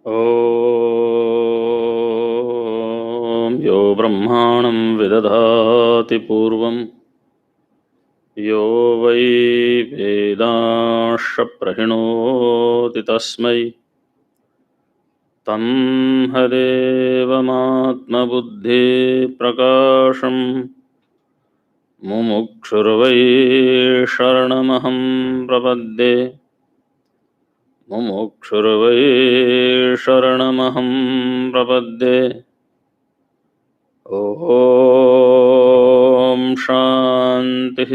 ॐ यो ब्रह्माणं विदधाति पूर्वं यो वै वेदांश्च प्रहिणोति तस्मै तं हदेवमात्मबुद्धिप्रकाशं मुमुक्षुर्वै शरणमहं प्रपद्ये मुमुक्षुर्वै शरणमहं प्रपद्ये। ॐ शान्तिः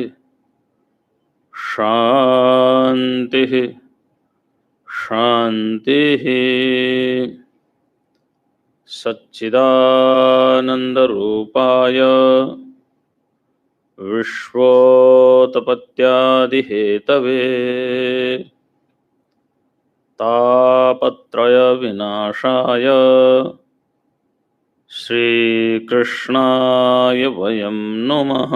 शान्तिः शान्तिः। सच्चिदानन्दरूपाय विश्वोत्पत्त्यादिहेतवे तापत्रयविनाशाय श्रीकृष्णाय वयं नुमः।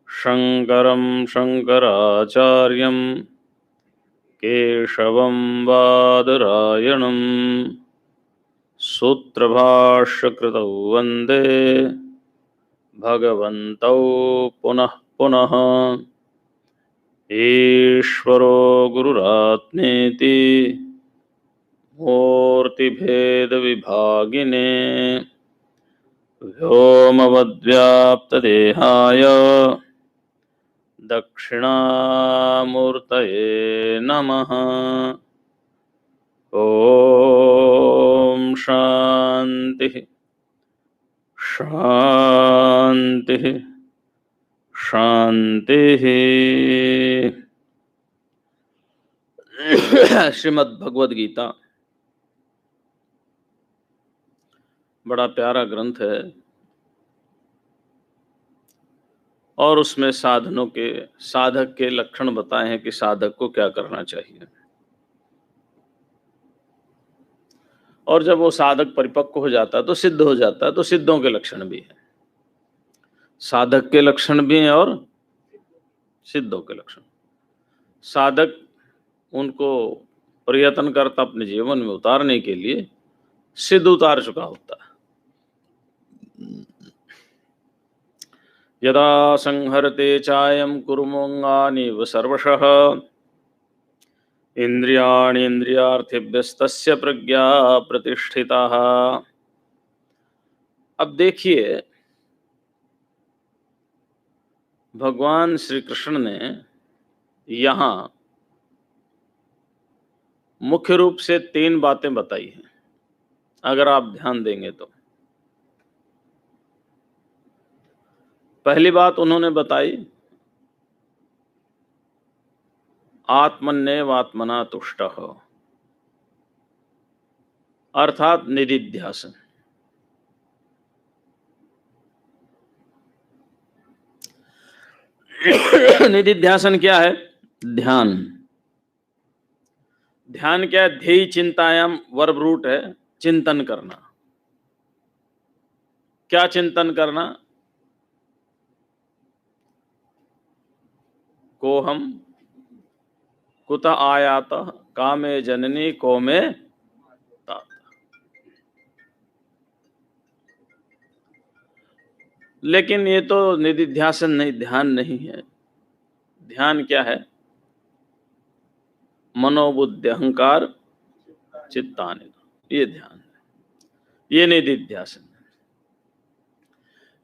शङ्करं शङ्कराचार्यं केशवं बादरायणं सूत्रभाष्यकृतौ वन्दे भगवन्तौ पुनः पुनः। ईश्वरो गुरुरात्मेति मूर्तिभेदविभागिने व्योमवद्व्याप्तदेहाय दक्षिणामूर्तये नमः। ॐ शान्तिः शान्तिः शान्तिः। श्रीमद् भगवद गीता बड़ा प्यारा ग्रंथ है और उसमें साधक के लक्षण बताए हैं कि साधक को क्या करना चाहिए। और जब वो साधक परिपक्व हो जाता है तो सिद्ध हो जाता है, तो सिद्धों के लक्षण भी हैं, साधक के लक्षण भी हैं और सिद्धों के लक्षण। साधक उनको प्रयत्न करता अपने जीवन में उतारने के लिए, सिद्ध उतार चुका होता है। यदा संहरते चायं कुर्मोऽङ्गानीव सर्वशः इंद्रियाणीन्द्रियार्थेभ्यस्तस्य प्रज्ञा प्रतिष्ठिता। अब देखिए, भगवान श्री कृष्ण ने यहाँ मुख्य रूप से 3 बातें बताई हैं, अगर आप ध्यान देंगे तो। पहली बात उन्होंने बताई, आत्मन्येवात्मना तुष्टः, अर्थात निदिध्यासन। निदिध्यासन क्या है? ध्यान। ध्यान क्या है? ध्येय चिंतायाम वर्ब रूट है, चिंतन करना। क्या चिंतन करना? कोहम कुत आयात कामे जननी कोमे तात। लेकिन ये तो निदिध्यासन नहीं, ध्यान नहीं है। ध्यान क्या है? मनोबुद्धि अहंकार चित्तानि, ये ध्यान है, ये निदिध्यासन है।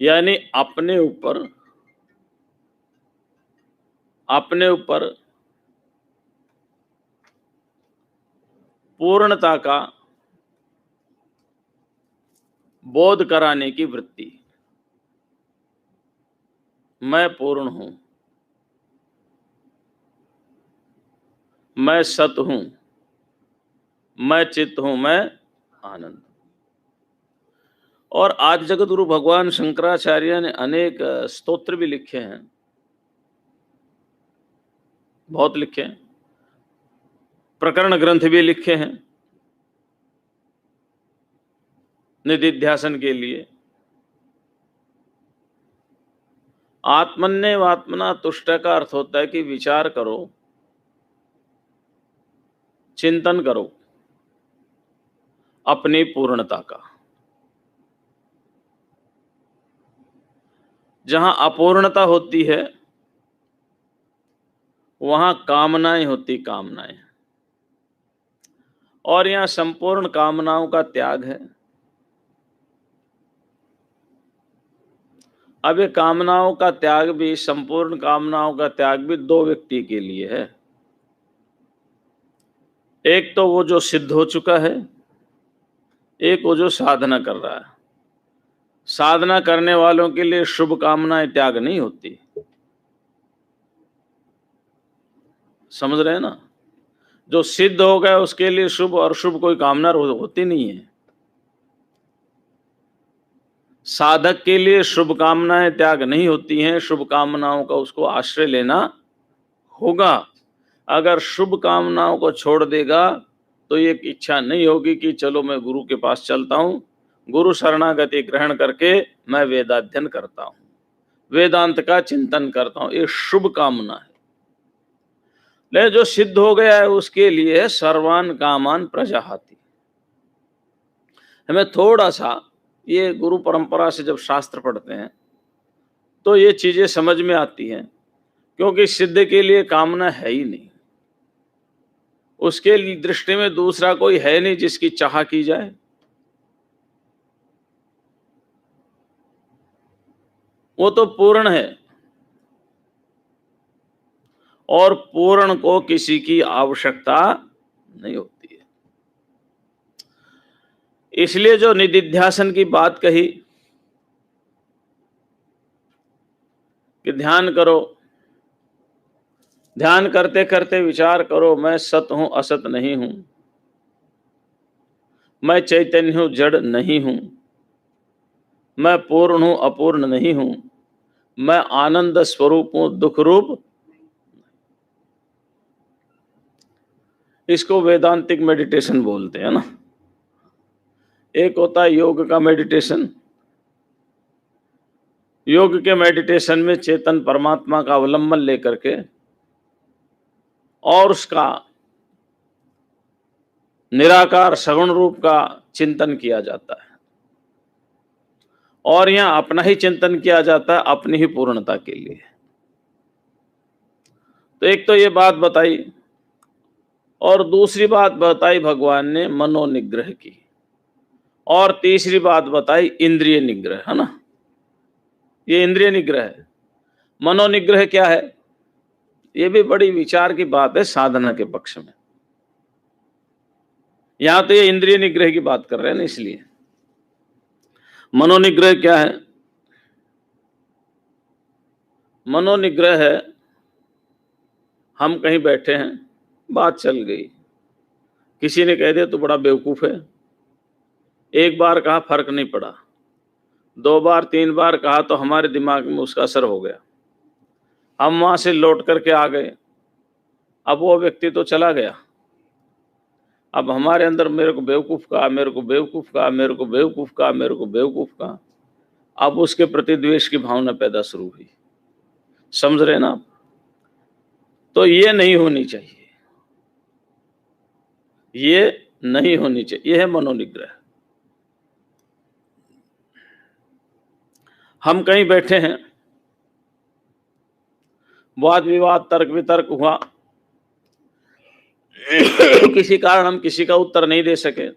यानी अपने ऊपर पूर्णता का बोध कराने की वृत्ति। मैं पूर्ण हूं, मैं सत हूं, मैं चित्त हूं, मैं आनंद। और आज जगतगुरु भगवान शंकराचार्य ने अनेक स्तोत्र भी लिखे हैं, बहुत लिखे हैं, प्रकरण ग्रंथ भी लिखे हैं निदिध्यासन के लिए। आत्मन्येवात्मना तुष्ट का अर्थ होता है कि विचार करो, चिंतन करो अपनी पूर्णता का। जहां अपूर्णता होती है वहां कामनाएं होती, कामनाएं, और यहां संपूर्ण कामनाओं का त्याग है। अब ये कामनाओं का त्याग भी, संपूर्ण कामनाओं का त्याग भी दो व्यक्ति के लिए है। एक तो वो जो सिद्ध हो चुका है, एक वो जो साधना कर रहा है। साधना करने वालों के लिए शुभ कामनाएं त्याग नहीं होती, समझ रहे हैं ना। जो सिद्ध हो गया उसके लिए शुभ और शुभ कोई कामना होती नहीं है। साधक के लिए शुभ कामनाएं त्याग नहीं होती हैं, शुभ कामनाओं का उसको आश्रय लेना होगा। अगर शुभ कामनाओं को छोड़ देगा तो ये इच्छा नहीं होगी कि चलो मैं गुरु के पास चलता हूं, गुरु शरणागति ग्रहण करके मैं वेदाध्ययन करता हूं, वेदांत का चिंतन करता हूं। ये शुभ कामना है। लेकिन जो सिद्ध हो गया है उसके लिए सर्वान कामान प्रजाहाति। हमें थोड़ा सा ये गुरु परंपरा से जब शास्त्र पढ़ते हैं तो ये चीजें समझ में आती हैं, क्योंकि सिद्ध के लिए कामना है ही नहीं। उसके दृष्टि में दूसरा कोई है नहीं जिसकी चाह की जाए। वो तो पूर्ण है, और पूर्ण को किसी की आवश्यकता नहीं होती है। इसलिए जो निदिध्यासन की बात कही कि ध्यान करो, ध्यान करते करते विचार करो, मैं सत हूं, असत नहीं हूं, मैं चैतन्य हूं, जड़ नहीं हूं, मैं पूर्ण हूं, अपूर्ण नहीं हूं, मैं आनंद स्वरूप हूं, दुख रूप। इसको वेदांतिक मेडिटेशन बोलते हैं ना। एक होता है योग का मेडिटेशन। योग के मेडिटेशन में चेतन परमात्मा का अवलंबन लेकर के और उसका निराकार सगुण रूप का चिंतन किया जाता है, और यहां अपना ही चिंतन किया जाता है अपनी ही पूर्णता के लिए। तो एक तो ये बात बताई, और दूसरी बात बताई भगवान ने मनोनिग्रह की, और तीसरी बात बताई इंद्रिय निग्रह, है ना। ये इंद्रिय निग्रह है। मनोनिग्रह क्या है? ये भी बड़ी विचार की बात है साधना के पक्ष में। यहां तो ये इंद्रिय निग्रह की बात कर रहे हैं ना, इसलिए मनोनिग्रह क्या है? मनोनिग्रह है, हम कहीं बैठे हैं, बात चल गई, किसी ने कह दिया तो बड़ा बेवकूफ है। एक बार कहा फर्क नहीं पड़ा, 2 बार 3 बार कहा तो हमारे दिमाग में उसका असर हो गया, हम वहां से लौट करके आ गए। अब वो व्यक्ति तो चला गया, अब हमारे अंदर मेरे को बेवकूफ कहा, मेरे को बेवकूफ कहा, मेरे को बेवकूफ कहा, मेरे को बेवकूफ कहा। अब उसके प्रति द्वेष की भावना पैदा शुरू हुई, समझ रहे ना आप? तो ये नहीं होनी चाहिए, ये नहीं होनी चाहिए। ये है मनोनिग्रह। हम कहीं बैठे हैं, वाद विवाद तर्क वितर्क हुआ, किसी कारण हम किसी का उत्तर नहीं दे सके।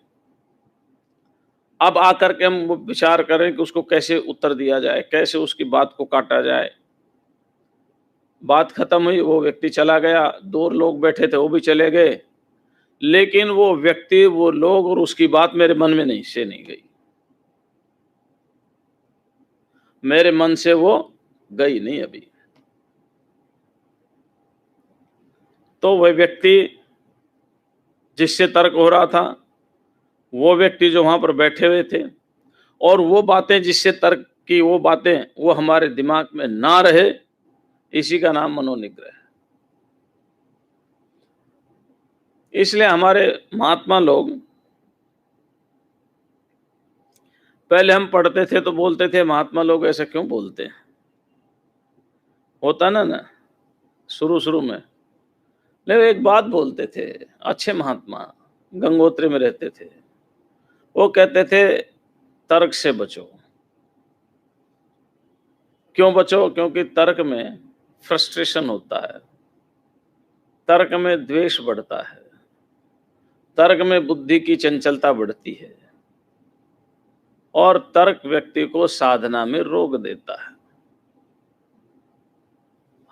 अब आकर के हम विचार करें कि उसको कैसे उत्तर दिया जाए, कैसे उसकी बात को काटा जाए। बात खत्म हुई, वो व्यक्ति चला गया, 2 लोग बैठे थे वो भी चले गए, लेकिन वो व्यक्ति, वो लोग और उसकी बात मेरे मन में नहीं गई, मेरे मन से वो गई नहीं अभी। तो वह व्यक्ति जिससे तर्क हो रहा था, वो व्यक्ति जो वहां पर बैठे हुए थे, और वो बातें जिससे तर्क की, वो बातें वो हमारे दिमाग में ना रहे, इसी का नाम मनोनिग्रह है। इसलिए हमारे महात्मा लोग, पहले हम पढ़ते थे तो बोलते थे महात्मा लोग ऐसा क्यों बोलते हैं, होता ना शुरू शुरू में। लेकिन एक बात बोलते थे, अच्छे महात्मा गंगोत्री में रहते थे, वो कहते थे तर्क से बचो। क्यों बचो? क्योंकि तर्क में फ्रस्ट्रेशन होता है, तर्क में द्वेष बढ़ता है, तर्क में बुद्धि की चंचलता बढ़ती है और तर्क व्यक्ति को साधना में रोक देता है।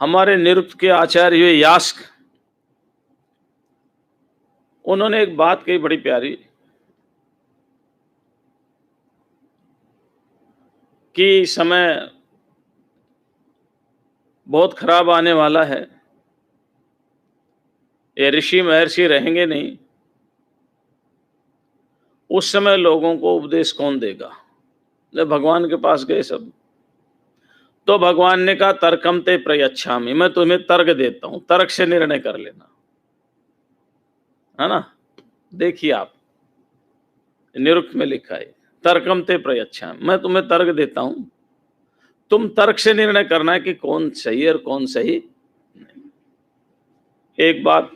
हमारे निरुक्त के आचार्य हुए यास्क, उन्होंने एक बात कही बड़ी प्यारी कि समय बहुत खराब आने वाला है, ये ऋषि महर्षि रहेंगे नहीं, उस समय लोगों को उपदेश कौन देगा? जब भगवान के पास गए सब, तो भगवान ने कहा तर्कम ते प्रयच्छामि, मैं तुम्हें तर्क देता हूं, तर्क से निर्णय कर लेना, है ना। देखिए आप, निरुक्त में लिखा है तर्कम ते प्रयच्छामि, मैं तुम्हें तर्क देता हूं, तुम तर्क से निर्णय करना है कि कौन सही और कौन सही नहीं। एक बात,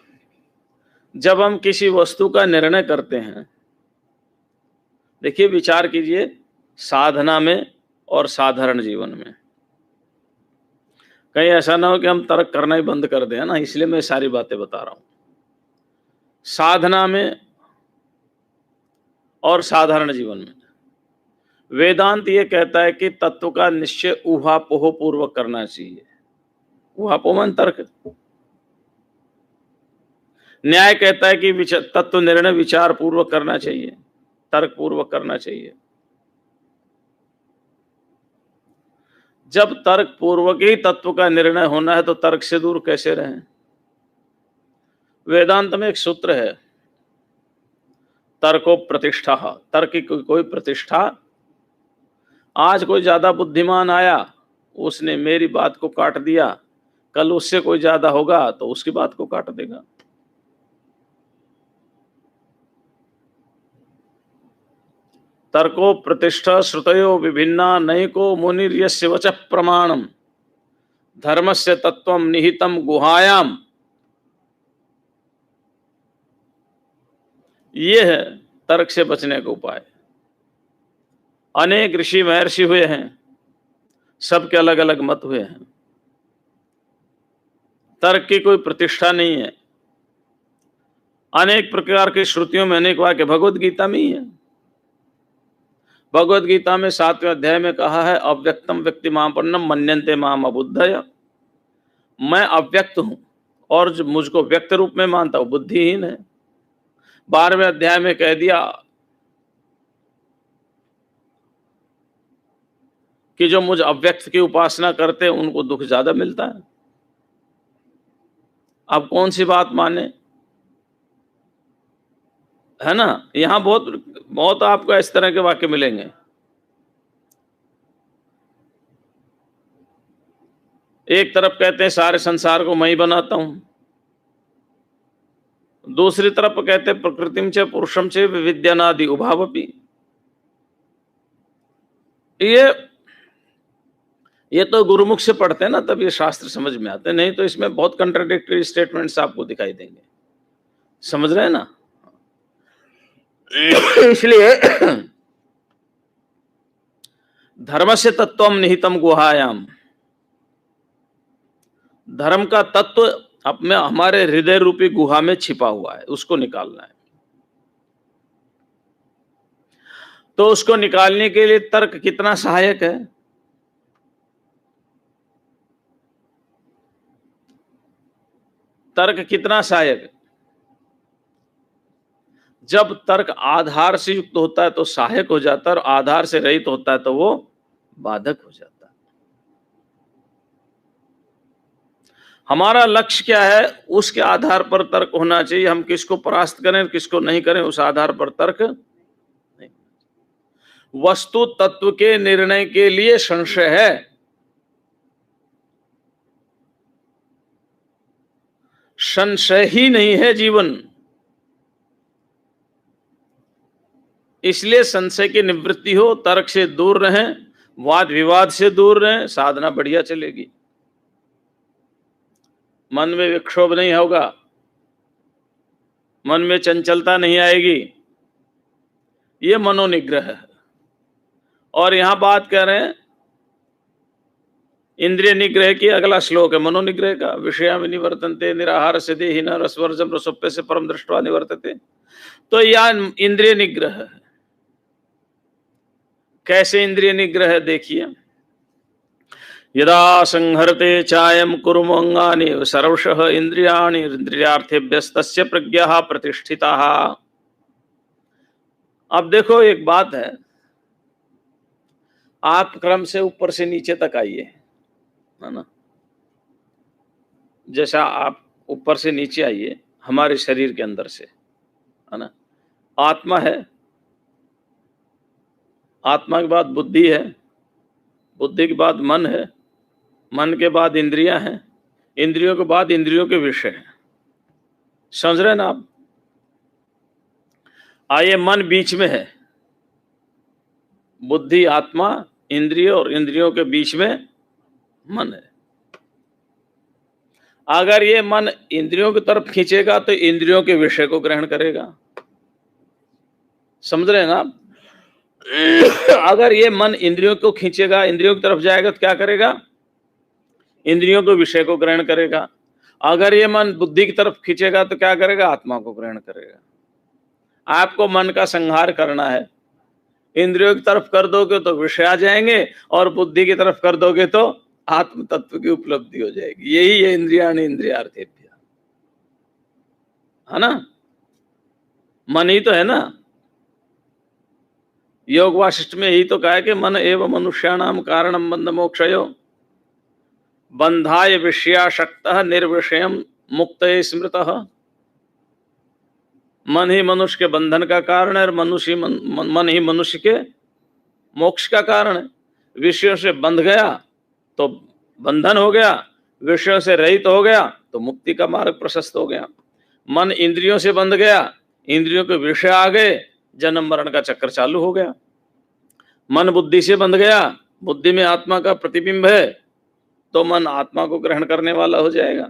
जब हम किसी वस्तु का निर्णय करते हैं, देखिए विचार कीजिए, साधना में और साधारण जीवन में कहीं ऐसा ना हो कि हम तर्क करना ही बंद कर दें, ना, इसलिए मैं सारी बातें बता रहा हूं। साधना में और साधारण जीवन में वेदांत ये कहता है कि तत्व का निश्चय ऊहापोह पूर्वक करना चाहिए। ऊहापोह मन तर्क। न्याय कहता है कि तत्व निर्णय विचार पूर्वक करना चाहिए, तर्क पूर्वक करना चाहिए। जब तर्क पूर्वक ही तत्व का निर्णय होना है तो तर्क से दूर कैसे रहें? वेदांत में एक सूत्र है, तर्को प्रतिष्ठा। तर्क की कोई प्रतिष्ठा। आज कोई ज्यादा बुद्धिमान आया, उसने मेरी बात को काट दिया, कल उससे कोई ज्यादा होगा तो उसकी बात को काट देगा। तर्को प्रतिष्ठा श्रुतयो विभिन्ना नैको मुनिर्यस्य वचः प्रमाणम धर्मस्य तत्वम निहितम गुहायाम। ये है तर्क से बचने का उपाय। अनेक ऋषि महर्षि हुए हैं, सबके अलग अलग मत हुए हैं, तर्क की कोई प्रतिष्ठा नहीं है। अनेक प्रकार की श्रुतियों में अनेक वाक्य भगवत गीता में ही है। भगवत गीता में 7वें अध्याय में कहा है अव्यक्तम व्यक्ति मामपन्नम मन्यन्ते माम अबुद्धय। मैं अव्यक्त हूं और जो मुझको व्यक्त रूप में मानता हूं बुद्धिहीन है। 12वें अध्याय में कह दिया कि जो मुझ अव्यक्त की उपासना करते हैं उनको दुख ज्यादा मिलता है। अब कौन सी बात माने, है ना। यहां बहुत बहुत आपको इस तरह के वाक्य मिलेंगे। एक तरफ कहते हैं सारे संसार को मैं ही बनाता हूं, दूसरी तरफ कहते हैं प्रकृतिम च पुरुषम च विद्यानादि उभावपि। ये तो गुरुमुख से पढ़ते हैं ना, तब ये शास्त्र समझ में आते हैं, नहीं तो इसमें बहुत कंट्राडिक्टरी स्टेटमेंट्स आपको दिखाई देंगे। समझ रहे हैं ना। इसलिए धर्म से तत्वम निहितम गुहायाम, धर्म का तत्व अपने हमारे हृदय रूपी गुहा में छिपा हुआ है, उसको निकालना है। तो उसको निकालने के लिए तर्क कितना सहायक है। तर्क कितना सहायक है। जब तर्क आधार से युक्त होता है तो सहायक हो जाता है और आधार से रहित होता है तो वो बाधक हो जाता है। हमारा लक्ष्य क्या है, उसके आधार पर तर्क होना चाहिए। हम किसको परास्त करें किसको नहीं करें उस आधार पर तर्क नहीं। वस्तु तत्व के निर्णय के लिए संशय है, संशय ही नहीं है जीवन। इसलिए संशय की निवृत्ति हो, तर्क से दूर रहें, वाद विवाद से दूर रहें, साधना बढ़िया चलेगी। मन में विक्षोभ नहीं होगा, मन में चंचलता नहीं आएगी, ये मनोनिग्रह है। और यहां बात कर रहे हैं इंद्रिय निग्रह की। अगला श्लोक है मनोनिग्रह का। विषया निवर्तन्ते निराहार से देहिन रसवर्जम रसोप्य से परम दृष्टवा निवर्तते। तो यह इंद्रिय निग्रह है। कैसे इंद्रिय निग्रह है देखिए, यदा संहरते चायम कुर्मंगानि सर्वशः इंद्रियाणि इंद्रियार्थेभ्यस्तस्य प्रज्ञा प्रतिष्ठिताः। अब देखो एक बात है, आप क्रम से ऊपर से नीचे तक आइए, है ना। जैसा आप ऊपर से नीचे आइए हमारे शरीर के अंदर से, है ना। आत्मा है, आत्मा के बाद बुद्धि है, बुद्धि के बाद मन है, मन के बाद इंद्रियां हैं, इंद्रियों के बाद इंद्रियों के विषय हैं। समझ रहे हैं ना आप। आइए मन बीच में है, बुद्धि आत्मा इंद्रिय और इंद्रियों के बीच में मन है। अगर ये मन इंद्रियों की तरफ खींचेगा तो इंद्रियों के विषय को ग्रहण करेगा। समझ रहे हैं ना आप। अगर ये मन इंद्रियों को खींचेगा, इंद्रियों की तरफ जाएगा तो क्या करेगा, इंद्रियों के विषय को ग्रहण करेगा। अगर ये मन बुद्धि की तरफ खींचेगा तो क्या करेगा, आत्मा को ग्रहण करेगा। आपको मन का संहार करना है। इंद्रियों की तरफ कर दोगे तो विषय आ जाएंगे, और बुद्धि की तरफ कर दोगे तो आत्म तत्व की उपलब्धि हो जाएगी। यही है इंद्रियाणि इंद्रियार्थेभ्यः, है ना। मन ही तो है ना। योग वासिष्ठ में यही तो कहा है कि मन एवं मनुष्याणाम कारणम बंध मोक्षयो बंधाय विषयाशक्तः निर्विषयम मुक्तये स्मृतः। मन ही मनुष्य के बंधन का कारण है और मन ही मनुष्य के मोक्ष का कारण है। विषयों से बंध गया तो बंधन हो गया, विषयों से रहित हो गया तो मुक्ति का मार्ग प्रशस्त हो गया। मन इंद्रियों से बंध गया, इंद्रियों के विषय आ गए, जन्म मरण का चक्कर चालू हो गया। मन बुद्धि से बंध गया, बुद्धि में आत्मा का प्रतिबिंब है तो मन आत्मा को ग्रहण करने वाला हो जाएगा।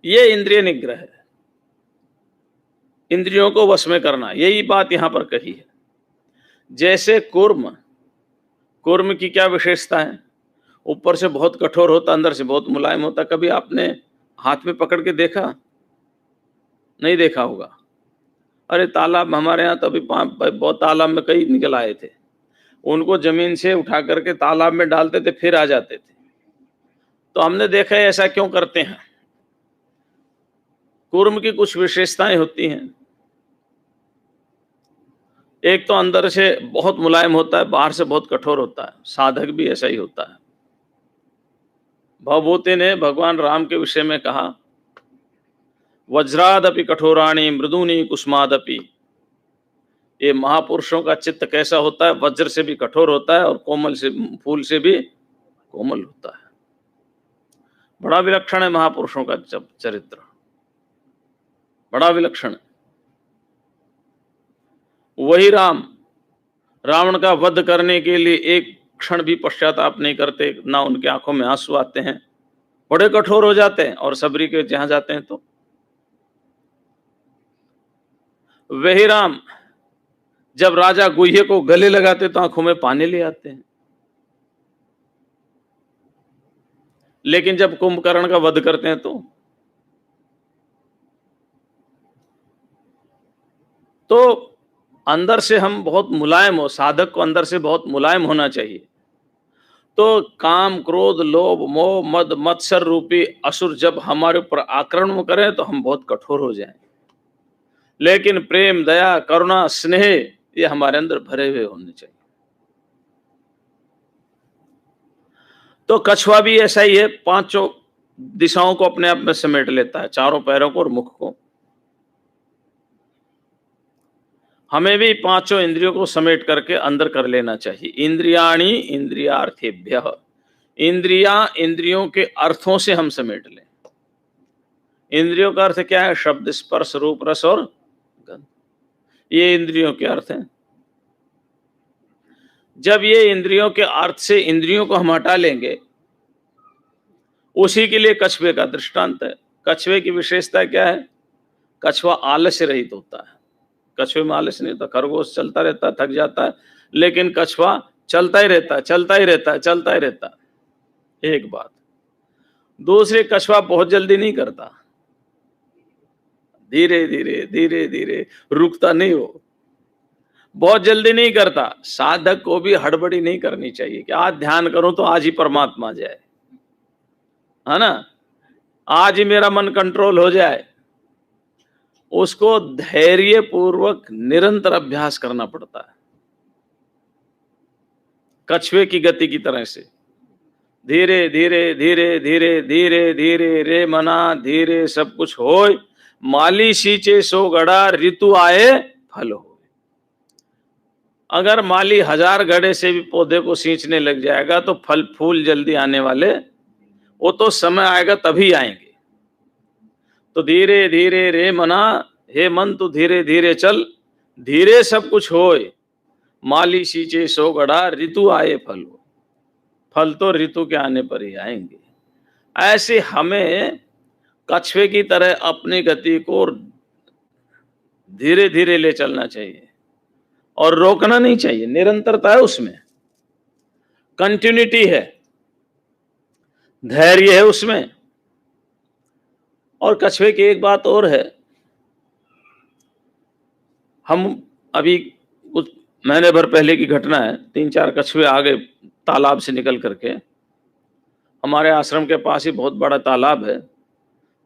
ये इंद्रिय निग्रह है, इंद्रियों को वश में करना। यही बात यहां पर कही है। जैसे कुर्म की क्या विशेषता है, ऊपर से बहुत कठोर होता, अंदर से बहुत मुलायम होता। कभी आपने हाथ में पकड़ के देखा? नहीं देखा होगा। अरे तालाब, हमारे यहाँ तो अभी बहुत तालाब में कई निकल आए थे, उनको जमीन से उठा करके तालाब में डालते थे, फिर आ जाते थे। तो हमने देखा है ऐसा क्यों करते हैं। कुर्म की कुछ विशेषताएं होती हैं। एक तो अंदर से बहुत मुलायम होता है, बाहर से बहुत कठोर होता है। साधक भी ऐसा ही होता है। भवभूति ने भगवान राम के विषय में कहा, वज्रादपि कठोराणि मृदूनि कुसुमादपि। ये महापुरुषों का चित्त कैसा होता है, वज्र से भी कठोर होता है और कोमल से, फूल से भी कोमल होता है। बड़ा विलक्षण है महापुरुषों का चरित्र, बड़ा विलक्षण। वही रावण का वध करने के लिए एक क्षण भी पश्चाताप नहीं करते, ना उनकी आंखों में आंसू आते हैं, बड़े कठोर हो जाते हैं। और सबरी के जहां जाते हैं तो वही राम जब राजा गुह्य को गले लगाते तो आंखों में पानी ले आते हैं। लेकिन जब कुंभकर्ण का वध करते हैं तो अंदर से हम बहुत मुलायम हो। साधक को अंदर से बहुत मुलायम होना चाहिए। तो काम क्रोध लोभ मोह मद मत्सर रूपी असुर जब हमारे ऊपर आक्रमण करें तो हम बहुत कठोर हो जाएं। लेकिन प्रेम दया करुणा स्नेह ये हमारे अंदर भरे हुए होने चाहिए। तो कछुआ भी ऐसा ही है, पांचों दिशाओं को अपने आप में समेट लेता है, चारों पैरों को और मुख को। हमें भी पांचों इंद्रियों को समेट करके अंदर कर लेना चाहिए। इंद्रियाणि इंद्रियार्थेभ्यः, इंद्रियों के अर्थों से हम समेट लें। इंद्रियों का अर्थ क्या है? शब्द स्पर्श रूप रस और गंध, ये इंद्रियों के अर्थ हैं। जब ये इंद्रियों के अर्थ से इंद्रियों को हम हटा लेंगे, उसी के लिए कछुए का दृष्टांत है। कछुए की विशेषता क्या है? कछुआ आलस्य रहित होता है। कछुए में आलस नहीं होता। खरगोश चलता रहता है, थक जाता है, लेकिन कछुआ चलता ही रहता है, चलता ही रहता है, चलता ही रहता है। एक बात। दूसरे, कछुआ बहुत जल्दी नहीं करता, धीरे धीरे धीरे धीरे, रुकता नहीं हो, बहुत जल्दी नहीं करता। साधक को भी हड़बड़ी नहीं करनी चाहिए कि आज ध्यान करूं तो आज ही परमात्मा आ जाए, है ना, आज ही मेरा मन कंट्रोल हो जाए। उसको धैर्य पूर्वक निरंतर अभ्यास करना पड़ता है, कछुए की गति की तरह से, धीरे धीरे धीरे धीरे धीरे धीरे, रे मना धीरे सब कुछ होय, माली सींचे सो गड़ा, ऋतु आए फल हो। अगर माली 1000 घड़े से भी पौधे को सींचने लग जाएगा तो फल फूल जल्दी आने वाले, वो तो समय आएगा तभी आएंगे। तो धीरे धीरे रे मना, हे मन तू धीरे धीरे चल, धीरे सब कुछ होय, माली सींचे सो गड़ा, ऋतु आए फल हो। फल तो ऋतु के आने पर ही आएंगे। ऐसे हमें कछुए की तरह अपनी गति को धीरे धीरे ले चलना चाहिए और रोकना नहीं चाहिए। निरंतरता है उसमें, कंटिन्यूटी है, धैर्य है उसमें। और कछुए की एक बात और है, हम अभी कुछ महीने भर पहले की घटना है, 3-4 कछुए आ गए तालाब से निकल करके। हमारे आश्रम के पास ही बहुत बड़ा तालाब है।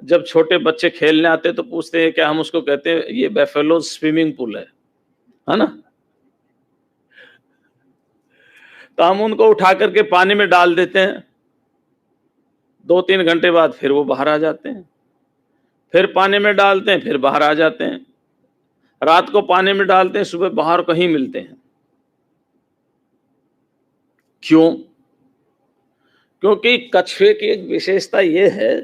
जब छोटे बच्चे खेलने आते तो पूछते हैं क्या, हम उसको कहते हैं ये बेफेलो स्विमिंग पूल है ना। तो हम उनको उठा करके पानी में डाल देते हैं, 2-3 घंटे बाद फिर वो बाहर आ जाते हैं, फिर पानी में डालते हैं, फिर बाहर आ जाते हैं, रात को पानी में डालते हैं, सुबह बाहर कहीं मिलते हैं। क्यों? क्योंकि कछुए की एक विशेषता यह है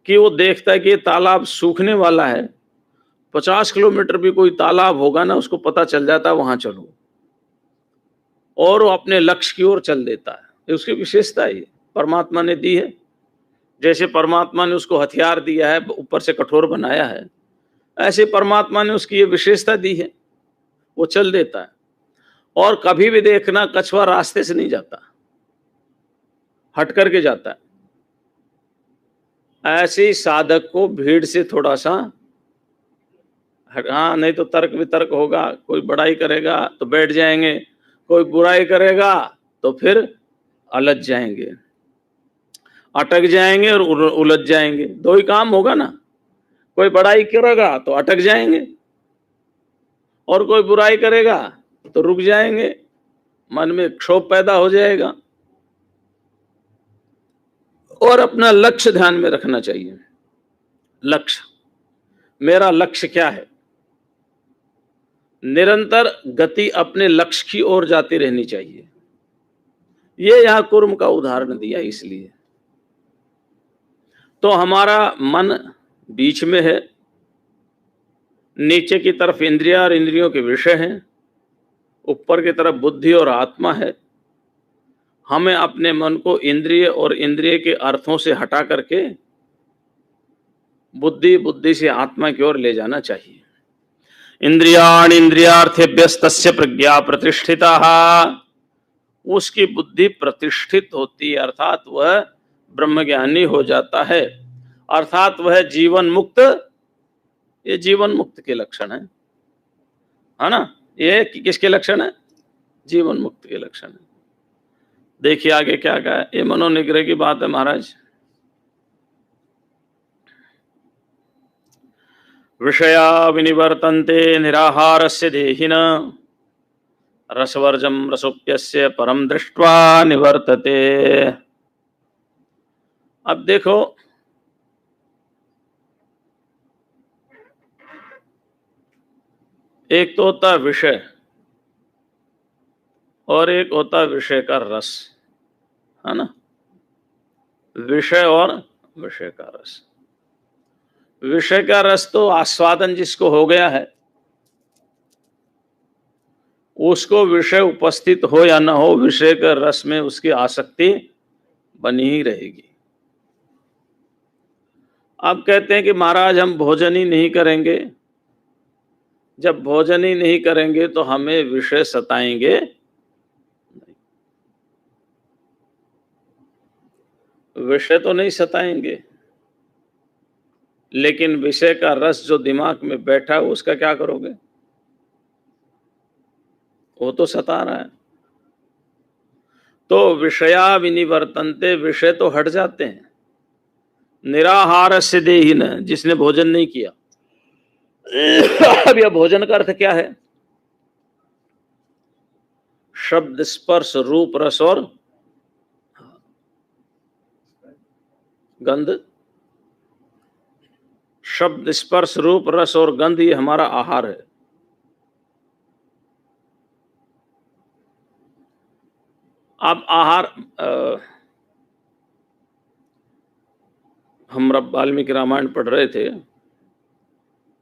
कि वो देखता है कि ये तालाब सूखने वाला है, 50 किलोमीटर भी कोई तालाब होगा ना, उसको पता चल जाता है वहां चलो, और वो अपने लक्ष्य की ओर चल देता है। ये उसकी विशेषता है, परमात्मा ने दी है। जैसे परमात्मा ने उसको हथियार दिया है, ऊपर से कठोर बनाया है, ऐसे परमात्मा ने उसकी ये विशेषता दी है, वो चल देता है। और कभी भी देखना, कछुआ रास्ते से नहीं जाता, हट करके जाता है। ऐसे ही साधक को भीड़ से थोड़ा सा हाँ, नहीं तो तर्क वितर्क होगा, कोई बड़ाई करेगा तो बैठ जाएंगे, कोई बुराई करेगा तो फिर अलझ जाएंगे, अटक जाएंगे और उलझ जाएंगे। दो ही काम होगा ना, कोई बड़ाई करेगा तो अटक जाएंगे, और कोई बुराई करेगा तो रुक जाएंगे, मन में क्षोभ पैदा हो जाएगा। और अपना लक्ष्य ध्यान में रखना चाहिए। लक्ष्य, मेरा लक्ष्य क्या है? निरंतर गति अपने लक्ष्य की ओर जाती रहनी चाहिए। ये यहां कुर्म का उदाहरण दिया इसलिए। तो हमारा मन बीच में है, नीचे की तरफ इंद्रिया और इंद्रियों के विषय हैं, ऊपर की तरफ बुद्धि और आत्मा है। हमें अपने मन को इंद्रिय और इंद्रिय के अर्थों से हटा करके बुद्धि, बुद्धि से आत्मा की ओर ले जाना चाहिए। इंद्रियाणि इंद्रियार्थेभ्यस्तस्य प्रज्ञा प्रतिष्ठिता, उसकी बुद्धि प्रतिष्ठित होती है, अर्थात वह ब्रह्मज्ञानी हो जाता है, अर्थात वह जीवन मुक्त। ये जीवन मुक्त के लक्षण है ना। ये किसके लक्षण है? जीवन मुक्त के लक्षण है। देखिए आगे क्या कहा है, ये मनोनिग्रह की बात है महाराज। विषया विनिवर्तन्ते निराहारस्य देहिन, रसवर्जम रसोप्यस्य परम दृष्ट्वा निवर्तते। अब देखो, एक तो होता है विषय और एक होता है विषय का रस, है ना। विषय और विषय का रस। विषय का रस तो आस्वादन जिसको हो गया है, उसको विषय उपस्थित हो या ना हो, विषय के रस में उसकी आसक्ति बनी ही रहेगी। अब कहते हैं कि महाराज हम भोजन ही नहीं करेंगे, जब भोजन ही नहीं करेंगे तो हमें विषय सताएंगे नहीं। विषय तो नहीं सताएंगे, लेकिन विषय का रस जो दिमाग में बैठा है उसका क्या करोगे? वो तो सता रहा है। तो विषया विनिवर्तन्ते, विषय तो हट जाते हैं। निराहार से देहिन, जिसने भोजन नहीं किया। अब यह भोजन का अर्थ क्या है? शब्द, स्पर्श, रूप, रस और गंध। शब्द, स्पर्श, रूप, रस और गंध, ये हमारा आहार है। अब आहार, हम वाल्मीकि रामायण पढ़ रहे थे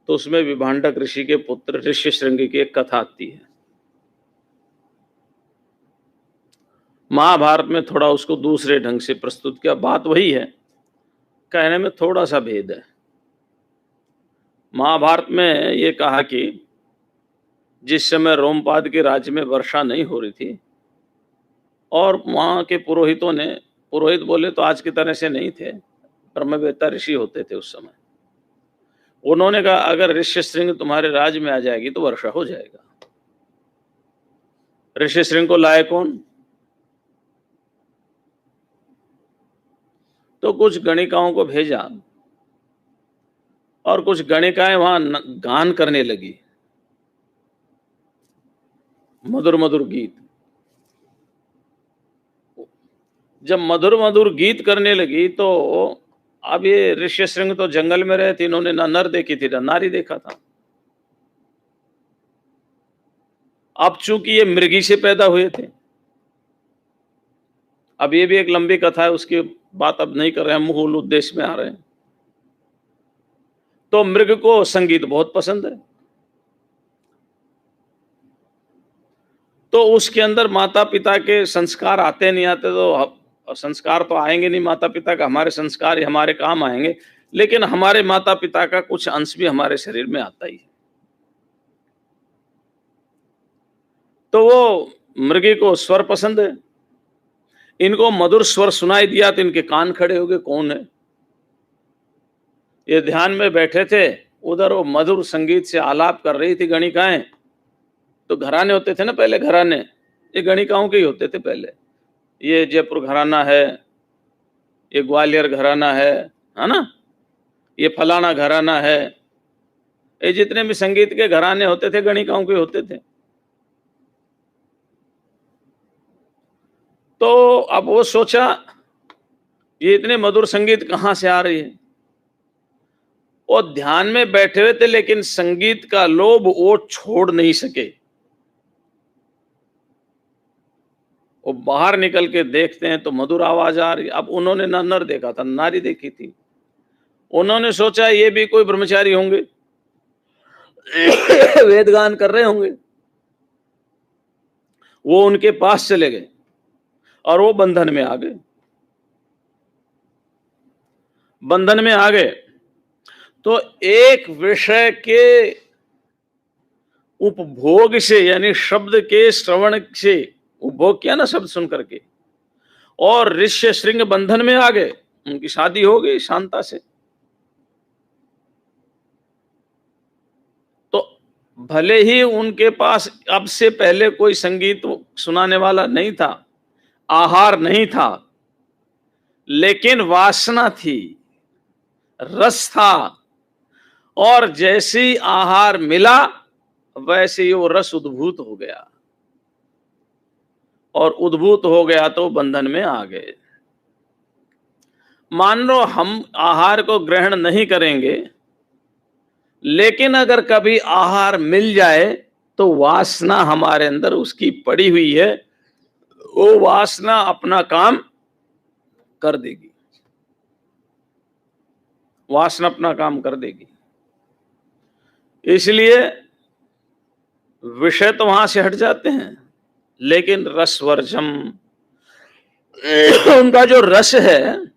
तो उसमें विभांडक ऋषि के पुत्र ऋष्यशृंग की एक कथा आती है। महाभारत में थोड़ा उसको दूसरे ढंग से प्रस्तुत किया। बात वही है, कहने में थोड़ा सा भेद है। महाभारत में ये कहा कि जिस समय रोमपाद के राज्य में वर्षा नहीं हो रही थी और वहां के पुरोहितों ने, पुरोहित बोले तो आज की तरह से नहीं थे, ब्रह्मवेत्ता ऋषि होते थे उस समय, उन्होंने कहा अगर ऋष्यशृंग तुम्हारे राज्य में आ जाएगी तो वर्षा हो जाएगा। ऋष्यशृंग को लाए कौन? तो कुछ गणिकाओं को भेजा और कुछ गणिकाएं वहां गान करने लगी, मधुर मधुर गीत। जब मधुर मधुर गीत करने लगी तो अब ये ऋष्यशृंग तो जंगल में रहे थे, इन्होंने ना नर देखी थी ना नारी देखा था। अब चूंकि ये मृगी से पैदा हुए थे, अब ये भी एक लंबी कथा है, उसकी बात अब नहीं कर रहे हैं, मूल उद्देश्य में आ रहे हैं। तो मृग को संगीत बहुत पसंद है, तो उसके अंदर माता पिता के संस्कार आते नहीं आते, तो संस्कार तो आएंगे नहीं माता पिता का, हमारे संस्कार ही हमारे काम आएंगे, लेकिन हमारे माता पिता का कुछ अंश भी हमारे शरीर में आता ही है। तो वो मृगी को स्वर पसंद है, इनको मधुर स्वर सुनाई दिया तो इनके कान खड़े हो गए, कौन है? ये ध्यान में बैठे थे, उधर वो मधुर संगीत से आलाप कर रही थी गणिकाएं। तो घराने होते थे ना पहले, घराने ये गणिकाओं के ही होते थे पहले। ये जयपुर घराना है, ये ग्वालियर घराना है ना, ये फलाना घराना है, ये जितने भी संगीत के घराने होते थे गणिकाओं के होते थे। तो अब वो सोचा ये इतने मधुर संगीत कहां से आ रही है। वो ध्यान में बैठे हुए थे, लेकिन संगीत का लोभ वो छोड़ नहीं सके। वो बाहर निकल के देखते हैं तो मधुर आवाज आ रही। अब उन्होंने ना नर देखा था, नारी देखी थी। उन्होंने सोचा ये भी कोई ब्रह्मचारी होंगे, वेद गान कर रहे होंगे। वो उनके पास चले गए और वो बंधन में आ गए। बंधन में आ गए तो एक विषय के उपभोग से, यानी शब्द के श्रवण से उपभोग किया ना, शब्द सुन करके, और ऋष्यशृंग बंधन में आ गए। उनकी शादी हो गई शांता से। तो भले ही उनके पास अब से पहले कोई संगीत सुनाने वाला नहीं था, आहार नहीं था, लेकिन वासना थी, रस था, और जैसे ही आहार मिला वैसे ही वो रस उद्भूत हो गया, और उद्भूत हो गया तो बंधन में आ गए। मान लो हम आहार को ग्रहण नहीं करेंगे, लेकिन अगर कभी आहार मिल जाए तो वासना हमारे अंदर उसकी पड़ी हुई है, वो वासना अपना काम कर देगी, वासना अपना काम कर देगी। इसलिए विषय तो वहां से हट जाते हैं, लेकिन रसवर्जम, उनका जो रस है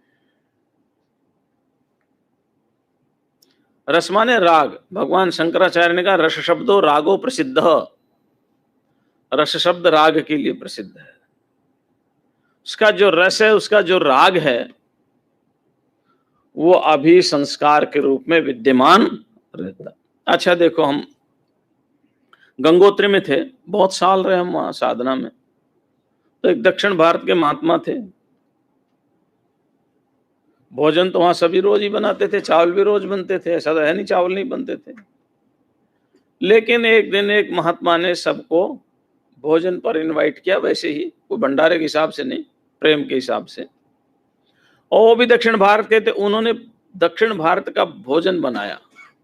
रस माने राग। भगवान शंकराचार्य ने कहा रस शब्दो रागो प्रसिद्ध, रस शब्द राग के लिए प्रसिद्ध है। उसका जो रस है, उसका जो राग है, वो अभी संस्कार के रूप में विद्यमान रहता। अच्छा देखो, हम गंगोत्री में थे, बहुत साल रहे हम वहां साधना में। तो एक दक्षिण भारत के महात्मा थे। भोजन तो वहां सभी रोज ही बनाते थे, चावल भी रोज बनते थे, ऐसा तो है नहीं चावल नहीं बनते थे। लेकिन एक दिन एक महात्मा ने सबको भोजन पर इनवाइट किया, वैसे ही, कोई भंडारे के हिसाब से नहीं, प्रेम के हिसाब से। और वो भी दक्षिण भारत के थे। उन्होंने दक्षिण भारत का भोजन बनाया,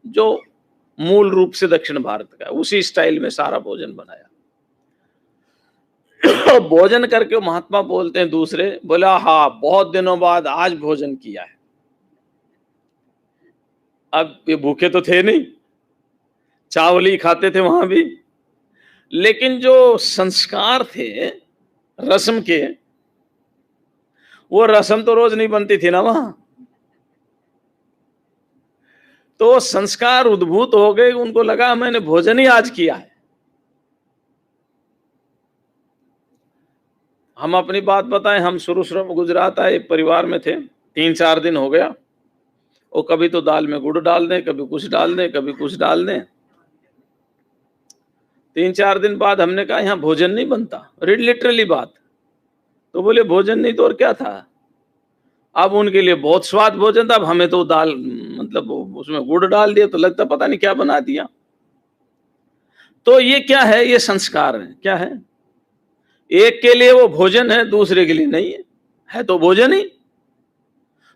जो मूल रूप से दक्षिण भारत का, उसी स्टाइल में सारा भोजन बनाया। भोजन करके महात्मा बोलते हैं दूसरे, बोला हाँ बहुत दिनों बाद आज भोजन किया है। अब ये भूखे तो थे नहीं, चावल ही खाते थे वहां भी, लेकिन जो संस्कार थे रस्म के, वो रस्म तो रोज नहीं बनती थी ना वहां। तो संस्कार उद्भूत हो गए, उनको लगा मैंने भोजन ही आज किया है। हम अपनी बात बताएं, हम शुरू में गुजरात आए, एक परिवार में थे, 3-4 दिन हो गया। और कभी तो दाल में गुड़ डाल दें, कभी कुछ डाल दें, कभी कुछ डाल दें। 3-4 दिन बाद हमने कहा यहाँ भोजन नहीं बनता, लिटरली बात। तो बोले भोजन नहीं तो और क्या था। अब उनके लिए बहुत स्वाद भोजन था, अब हमें तो दाल मतलब उसमें गुड़ डाल दिया तो लगता पता नहीं क्या बना दिया। तो ये क्या है, ये संस्कार है। क्या है, एक के लिए वो भोजन है, दूसरे के लिए नहीं है तो भोजन ही।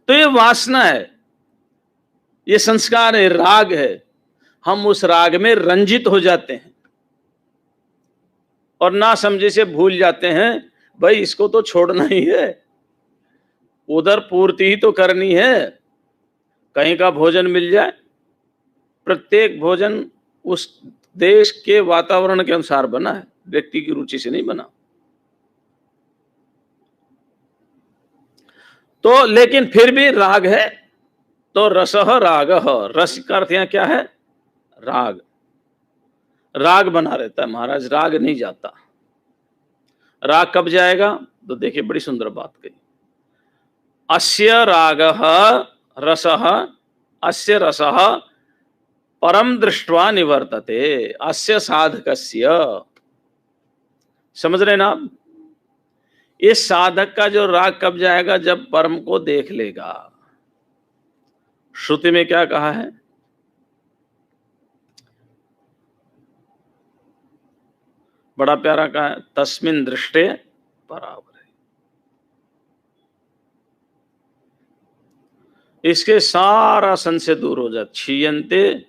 तो ये वासना है, ये संस्कार है, राग है। हम उस राग में रंजित हो जाते हैं और ना समझे से भूल जाते हैं, भाई इसको तो छोड़ना ही है, उधर पूर्ति ही तो करनी है। कहीं का भोजन मिल जाए, प्रत्येक भोजन उस देश के वातावरण के अनुसार बना है, व्यक्ति की रुचि से नहीं बना। तो लेकिन फिर भी राग है, तो रसह रागह, रस का अर्थ यहां क्या है, राग। राग बना रहता है महाराज, राग नहीं जाता। राग कब जाएगा, तो देखिए बड़ी सुंदर बात कही। अस्य रागः रसः, अस्य रसः परम दृष्ट्वा निवर्तते, अस्य साधकस्य। समझ रहे ना आप, इस साधक का जो राग कब जाएगा, जब परम को देख लेगा। श्रुति में क्या कहा है, बड़ा प्यारा कहा है, तस्मिन दृष्टे परावरे। इसके सारा संशय दूर हो जाता। क्षीयन्ते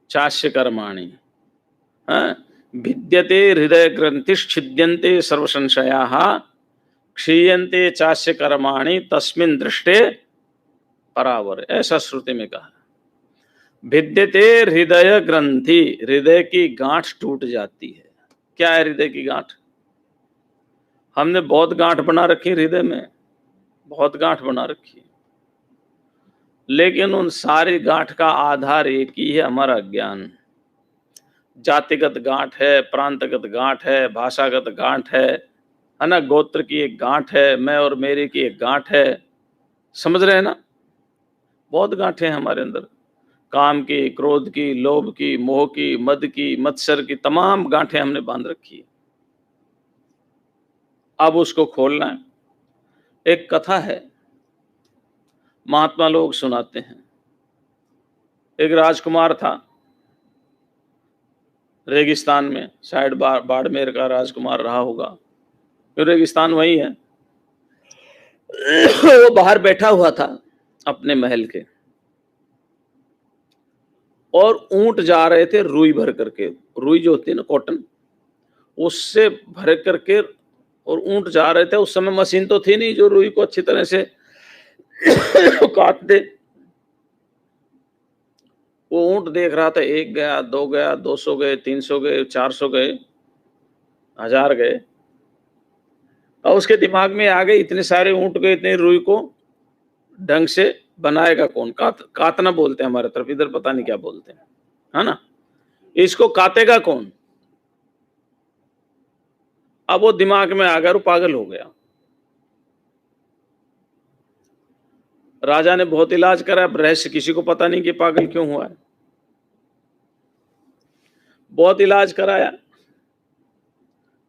चास्य कर्माणि, भिद्यते हृदय ग्रंथिश्छिद्यन्ते सर्व संशयाः, क्षीयन्ते चास्य कर्माणि तस्मिन् दृष्टे परावरे। ऐसा श्रुति में कहा। भिद्यते हृदय ग्रंथि, हृदय की गांठ टूट जाती है। क्या है हृदय की गांठ, हमने बहुत गांठ बना रखी हृदय में, बहुत गांठ बना रखी, लेकिन उन सारी गांठ का आधार एक ही है, हमारा ज्ञान। जातिगत गांठ है, प्रांतगत गांठ है, भाषागत गांठ है ना, गोत्र की एक गांठ है, मैं और मेरे की एक गांठ है। समझ रहे हैं ना, बहुत गांठें हैं हमारे अंदर, काम की, क्रोध की, लोभ की, मोह की, मद की, मत्सर की, तमाम गांठें हमने बांध रखी है। अब उसको खोलना है। एक कथा है, महात्मा लोग सुनाते हैं। एक राजकुमार था रेगिस्तान में, शायद बाड़मेर का राजकुमार रहा होगा, रेगिस्तान वही है। वो बाहर बैठा हुआ था अपने महल के, और ऊंट जा रहे थे रुई भर करके, रुई जो होती है ना कॉटन, उससे भर करके, और ऊंट जा रहे थे। उस समय मशीन तो थी नहीं जो रुई को अच्छी तरह से काट दे। वो ऊंट देख रहा था, 1 गया, 2 गया, 200 गए, 300 गए, 400 गए, 1000 गए। और उसके दिमाग में आ गए, इतने सारे ऊंट गए, इतने रुई को ढंग से बनाएगा कौन? कातना बोलते हैं हमारे तरफ, इधर पता नहीं क्या बोलते हैं, है ना? इसको काटेगा कौन? अब वो दिमाग में आ गया और पागल हो गया। राजा ने बहुत इलाज करा, अब रहस्य किसी को पता नहीं कि पागल क्यों हुआ है। बहुत इलाज कराया,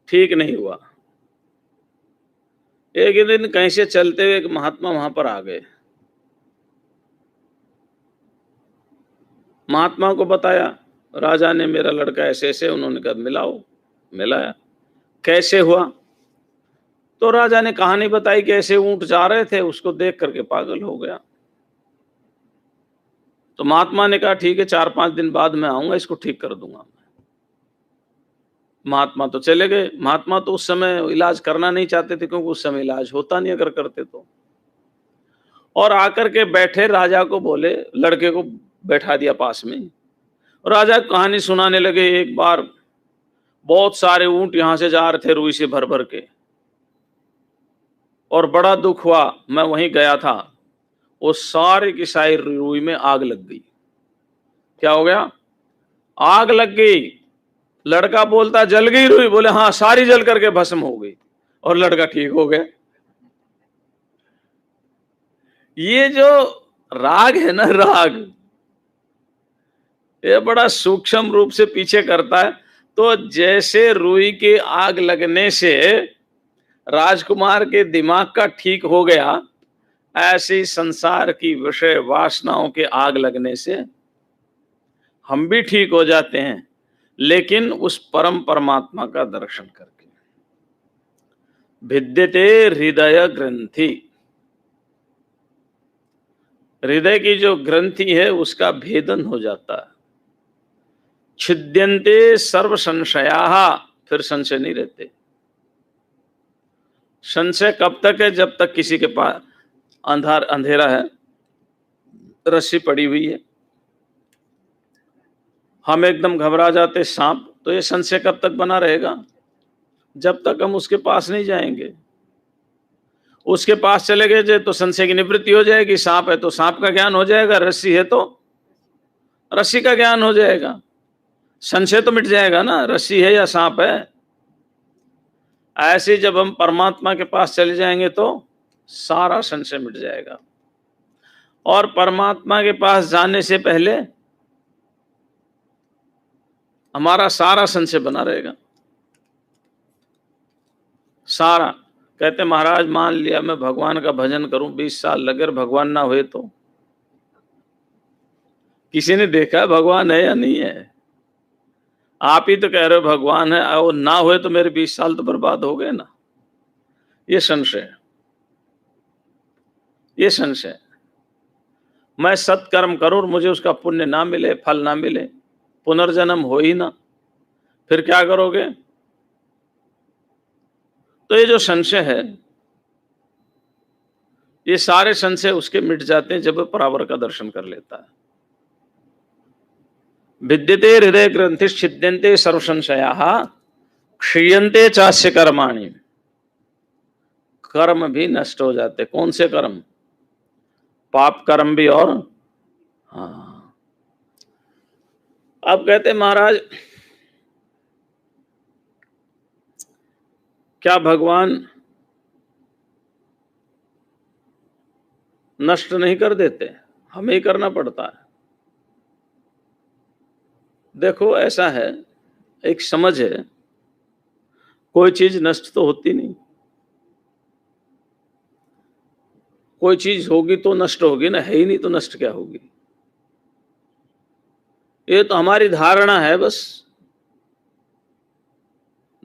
ठीक नहीं हुआ। एक दिन कहीं से चलते हुए एक महात्मा वहां पर आ गए। महात्मा को बताया, राजा ने मेरा लड़का ऐसे ऐसे, उन्होंने कहा मिलाओ, मिलाया। कैसे हुआ? तो राजा ने कहानी बताई कि ऐसे ऊंट जा रहे थे, उसको देख करके पागल हो गया। तो महात्मा ने कहा ठीक है, 4-5 दिन बाद मैं आऊंगा, इसको ठीक कर दूंगा। महात्मा तो चले गए। महात्मा तो उस समय इलाज करना नहीं चाहते थे, क्योंकि उस समय इलाज होता नहीं अगर करते तो। और आकर के बैठे, राजा को बोले, लड़के को बैठा दिया पास में। राजा कहानी सुनाने लगे। एक बार बहुत सारे ऊंट यहां से जा रहे थे रुई से भर भर के, और बड़ा दुख हुआ, मैं वहीं गया था, वो सारे की सारी रुई में आग लग गई। क्या हो गया? आग लग गई। लड़का बोलता जल गई रुई? बोले हाँ, सारी जल करके भस्म हो गई, और लड़का ठीक हो गया। ये जो राग है ना, राग, ये बड़ा सूक्ष्म रूप से पीछे करता है। तो जैसे रुई के आग लगने से राजकुमार के दिमाग का ठीक हो गया, ऐसी संसार की विषय वासनाओं के आग लगने से हम भी ठीक हो जाते हैं, लेकिन उस परम परमात्मा का दर्शन करके। भिद्यते हृदय ग्रंथि, हृदय की जो ग्रंथि है उसका भेदन हो जाता है। छिद्यन्ते सर्व संशयाः, फिर संशय नहीं रहते। संशय कब तक है? जब तक किसी के पास अंधेरा है, रस्सी पड़ी हुई है, हम एकदम घबरा जाते सांप, तो ये संशय कब तक बना रहेगा? जब तक हम उसके पास नहीं जाएंगे। उसके पास चले गए तो संशय की निवृत्ति हो जाएगी। सांप है तो सांप का ज्ञान हो जाएगा, रस्सी है तो रस्सी का ज्ञान हो जाएगा। संशय तो मिट जाएगा ना, रस्सी है या सांप है। ऐसे जब हम परमात्मा के पास चले जाएंगे तो सारा संशय मिट जाएगा। और परमात्मा के पास जाने से पहले हमारा सारा संशय बना रहेगा, सारा। कहते महाराज मान लिया मैं भगवान का भजन करूं, 20 साल लगे, भगवान ना हुए तो? किसी ने देखा भगवान है या नहीं है? आप ही तो कह रहे हो भगवान है, और ना हुए तो मेरे 20 साल तो बर्बाद हो गए ना। ये संशय, ये संशय। मैं सत्कर्म करूं और मुझे उसका पुण्य ना मिले, फल ना मिले, पुनर्जन्म हो ही ना, फिर क्या करोगे? तो ये जो संशय है, ये सारे संशय उसके मिट जाते हैं जब परावर का दर्शन कर लेता है। विद्यते हृदय ग्रंथि छिद्यन्ते सर्व संशयाः क्षीयन्ते चास्य कर्माणि, कर्म भी नष्ट हो जाते। कौन से कर्म? पाप कर्म भी। और हाँ, अब कहते महाराज क्या भगवान नष्ट नहीं कर देते? हमें ही करना पड़ता है। देखो ऐसा है, एक समझ है, कोई चीज नष्ट तो होती नहीं। कोई चीज होगी तो नष्ट होगी ना, है ही नहीं तो नष्ट क्या होगी? ये तो हमारी धारणा है बस।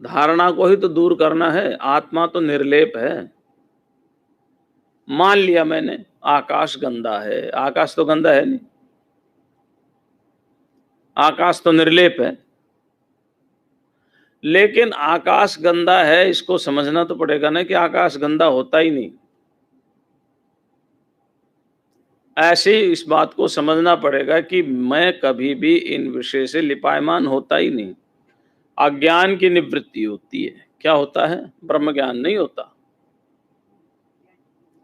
धारणा को ही तो दूर करना है। आत्मा तो निर्लेप है। मान लिया मैंने आकाश गंदा है, आकाश तो गंदा है नहीं, आकाश तो निर्लेप है। लेकिन आकाश गंदा है, इसको समझना तो पड़ेगा ना कि आकाश गंदा होता ही नहीं। ऐसे ही इस बात को समझना पड़ेगा कि मैं कभी भी इन विषय से लिपायमान होता ही नहीं। अज्ञान की निवृत्ति होती है। क्या होता है? ब्रह्म ज्ञान नहीं होता।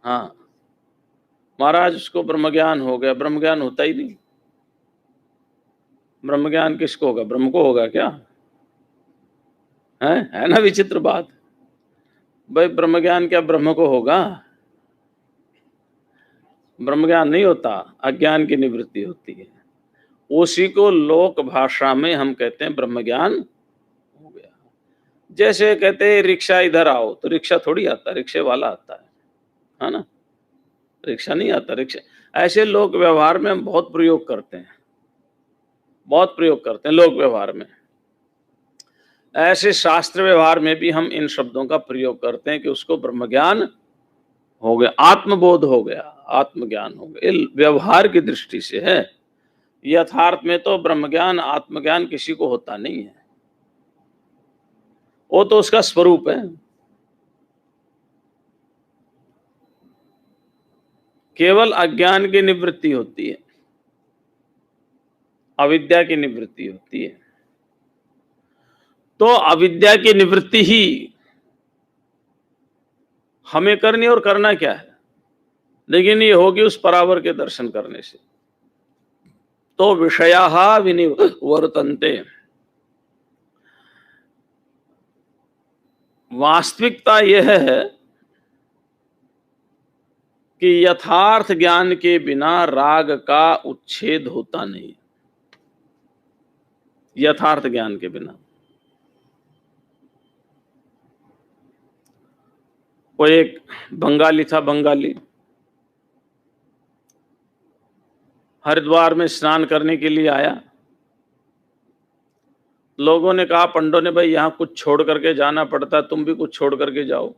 हाँ, महाराज उसको ब्रह्म ज्ञान हो गया। ब्रह्म ज्ञान होता ही नहीं। ब्रह्म ज्ञान किसको होगा? ब्रह्म को होगा क्या? है ना विचित्र बात। भाई ब्रह्म ज्ञान क्या ब्रह्म को होगा? ब्रह्म ज्ञान नहीं होता, अज्ञान की निवृत्ति होती है। उसी को लोक भाषा में हम कहते हैं ब्रह्म ज्ञान हो गया। जैसे कहते हैं रिक्शा इधर आओ, तो रिक्शा थोड़ी आता, रिक्शे वाला आता है ना? रिक्शा नहीं आता, रिक्शा। ऐसे लोक व्यवहार में हम बहुत प्रयोग करते हैं, बहुत प्रयोग करते हैं लोक व्यवहार में। ऐसे शास्त्र व्यवहार में भी हम इन शब्दों का प्रयोग करते हैं कि उसको ब्रह्म ज्ञान हो गया, आत्मबोध हो गया, आत्मज्ञान हो गया। ये व्यवहार की दृष्टि से है। यथार्थ में तो ब्रह्म ज्ञान आत्मज्ञान किसी को होता नहीं है, वो तो उसका स्वरूप है। केवल अज्ञान की निवृत्ति होती है, अविद्या की निवृत्ति होती है। तो अविद्या की निवृत्ति ही हमें करनी, और करना क्या है? लेकिन ये होगी उस परावर के दर्शन करने से। तो विषया विनिवर्तन्ते। वास्तविकता यह है कि यथार्थ ज्ञान के बिना राग का उच्छेद होता नहीं। यथार्थ ज्ञान के बिना। वो एक बंगाली था, बंगाली, हरिद्वार में स्नान करने के लिए आया। लोगों ने कहा, पंडों ने, भाई यहां कुछ छोड़ करके जाना पड़ता, तुम भी कुछ छोड़ करके जाओ।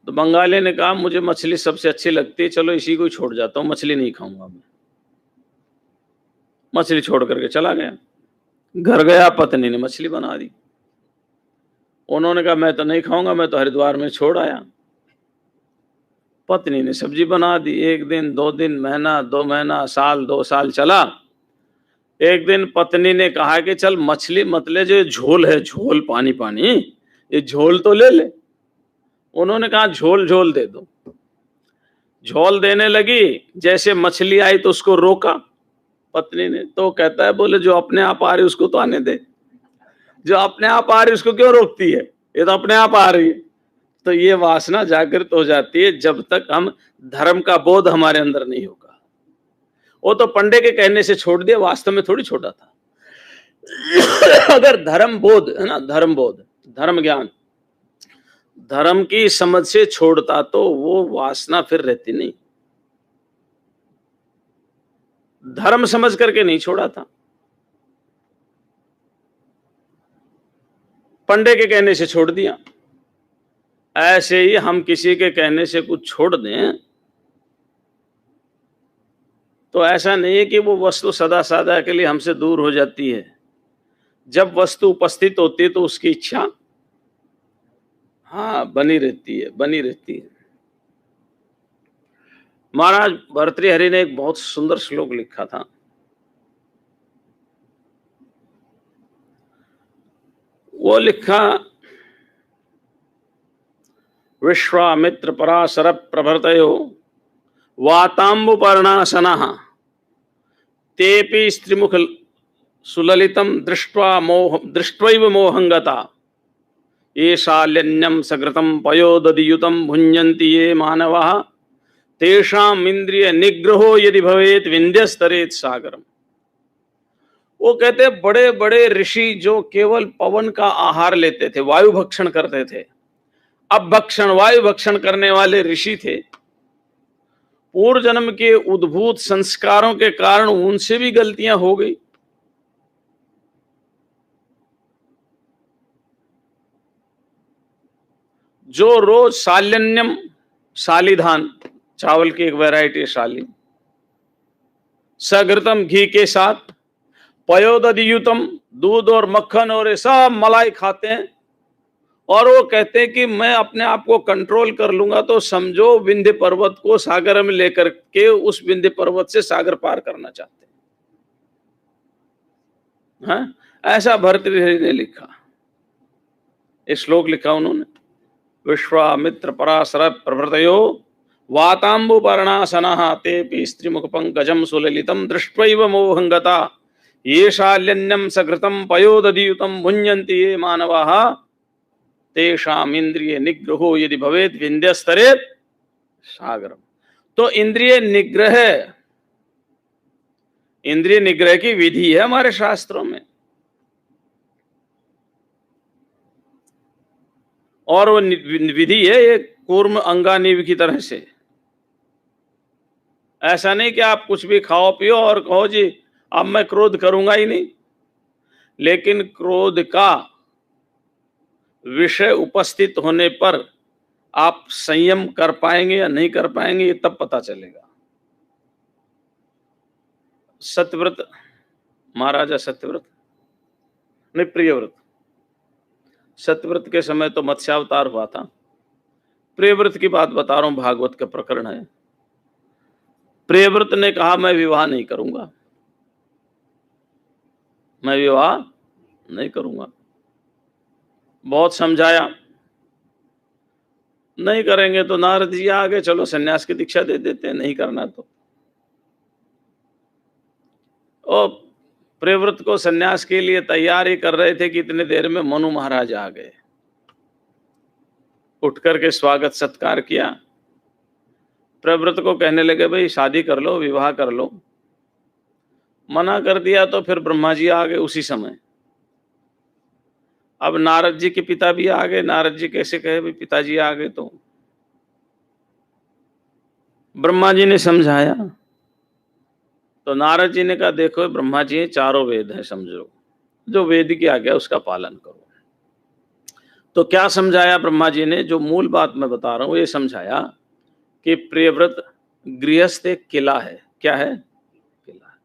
तो बंगाली ने कहा, मुझे मछली सबसे अच्छी लगती है, चलो इसी को छोड़ जाता हूं, मछली नहीं खाऊंगा मैं। मछली छोड़ करके चला गया। घर गया, पत्नी ने मछली बना दी। उन्होंने कहा, मैं तो नहीं खाऊंगा, मैं तो हरिद्वार में छोड़ आया। पत्नी ने सब्जी बना दी। 1 दिन, 2 दिन, महीना, 2 महीना, साल, 2 साल चला। एक दिन पत्नी ने कहा कि चल मछली मत ले, जो झोल है, झोल पानी पानी, ये झोल तो ले ले। उन्होंने कहा, झोल झोल दे दो। झोल देने लगी, जैसे मछली आई तो उसको रोका पत्नी ने। तो कहता है, बोले जो अपने आप आ रही उसको तो आने दे, जो अपने आप आ रही उसको क्यों रोकती है, ये तो अपने आप आ रही है। तो ये वासना जागृत हो जाती है जब तक हम धर्म का बोध हमारे अंदर नहीं होगा। वो तो पंडे के कहने से छोड़ दिया, वास्तव में थोड़ी छोड़ा था। अगर धर्म बोध है ना, धर्म बोध, धर्म ज्ञान, धर्म की समझ से छोड़ता तो वो वासना फिर रहती नहीं। धर्म समझ करके नहीं छोड़ा था, पंडे के कहने से छोड़ दिया। ऐसे ही हम किसी के कहने से कुछ छोड़ दें तो ऐसा नहीं है कि वो वस्तु सदा सदा के लिए हमसे दूर हो जाती है। जब वस्तु उपस्थित होती है तो उसकी इच्छा बनी रहती है, बनी रहती है। महाराज भर्तृहरि ने एक बहुत सुंदर श्लोक लिखा था। वो लिखा, विश्वामित्र पराशर प्रभृतयो वाताम्बुपर्णासनः तेपि स्त्रीमुख सुललितं दृष्ट्वैव मोहंगता ये शाल्यन्यं सकृतं पयोदधियुतं भुञ्जन्ति ये मानवाः तेषाम् इंद्रिय निग्रहो यदि भवेत् विंध्यस्तरेत् सागरम। वो कहते बड़े बड़े ऋषि जो केवल पवन का आहार लेते थे, वायु भक्षण करते थे, अपभक्षण वायु भक्षण करने वाले ऋषि थे, पूर्व जन्म के उद्भूत संस्कारों के कारण उनसे भी गलतियां हो गई। जो रोज शाल्यन्यम, शालीधान, चावल की एक वैरायटी शाली, सघृतम घी के साथ, पयोदधियुतम दूध और मक्खन और ये सब मलाई खाते हैं, और वो कहते हैं कि मैं अपने आप को कंट्रोल कर लूंगा तो समझो विंध्य पर्वत को सागर में लेकर के उस विंध्य पर्वत से सागर पार करना चाहते हैं। ऐसा भर्तृहरि ने लिखा, ये श्लोक लिखा उन्होंने। विश्वामित्र पराशर प्रभृतयो वाताम्बुपर्णासनः तेऽपि स्त्रीमुखपङ्कजं सुललितं दृष्ट्वैव मोहङ्गता ये शाल्यन्यं सकृतं पयोदधियुतं भुञ्जन्ति ये मानवाः तेषाम् इंद्रिय निग्रहो यदि भवेत् विन्ध्यस्तरेत् सागरम। तो इंद्रिय निग्रह की विधि है हमारे शास्त्रों में, और वो विधि है एक कूर्म अंगानीव की तरह से। ऐसा नहीं कि आप कुछ भी खाओ पियो और कहो जी अब मैं क्रोध करूंगा ही नहीं, लेकिन क्रोध का विषय उपस्थित होने पर आप संयम कर पाएंगे या नहीं कर पाएंगे ये तब पता चलेगा। सत्यव्रत, महाराजा सत्यव्रत नहीं, प्रियव्रत, सत्यव्रत के समय तो मत्स्यावतार हुआ था। प्रियव्रत की बात बता रहा हूं, भागवत का प्रकरण है। प्रियव्रत ने कहा मैं विवाह नहीं करूंगा, मैं विवाह नहीं करूंगा। बहुत समझाया, नहीं करेंगे तो नारद जी आगे चलो सन्यास की दीक्षा दे देते हैं, नहीं करना तो। और प्रियव्रत को सन्यास के लिए तैयार ही कर रहे थे कि इतने देर में मनु महाराज आ गए। उठ करके स्वागत सत्कार किया। प्रियव्रत को कहने लगे भाई शादी कर लो, विवाह कर लो। मना कर दिया तो फिर ब्रह्मा जी आ गए उसी समय। अब नारद जी के पिता भी आ गए। नारद जी कैसे कहे भाई पिताजी आ गए, तो ब्रह्मा जी ने समझाया। तो नारद जी ने कहा देखो ब्रह्मा जी चारों वेद है, समझो, जो वेद की आज्ञा उसका पालन करो। तो क्या समझाया ब्रह्मा जी ने, जो मूल बात मैं बता रहा हूं ये समझाया कि प्रियव्रत गृहस्थ एक किला है। क्या है? किला है।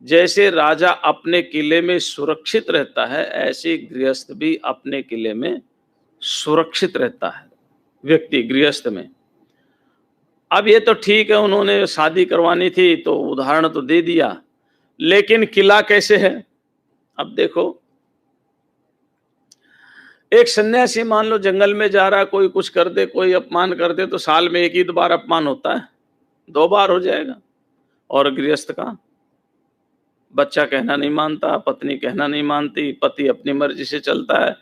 जैसे राजा अपने किले में सुरक्षित रहता है, ऐसे गृहस्थ भी अपने किले में सुरक्षित रहता है, व्यक्ति गृहस्थ में। अब ये तो ठीक है, उन्होंने शादी करवानी थी तो उदाहरण तो दे दिया, लेकिन किला कैसे है? अब देखो, एक सन्यासी मान लो जंगल में जा रहा, कोई कुछ कर दे, कोई अपमान कर दे, तो साल में एक ही बार अपमान होता है, 2 बार हो जाएगा। और गृहस्थ का बच्चा कहना नहीं मानता, पत्नी कहना नहीं मानती, पति अपनी मर्जी से चलता है,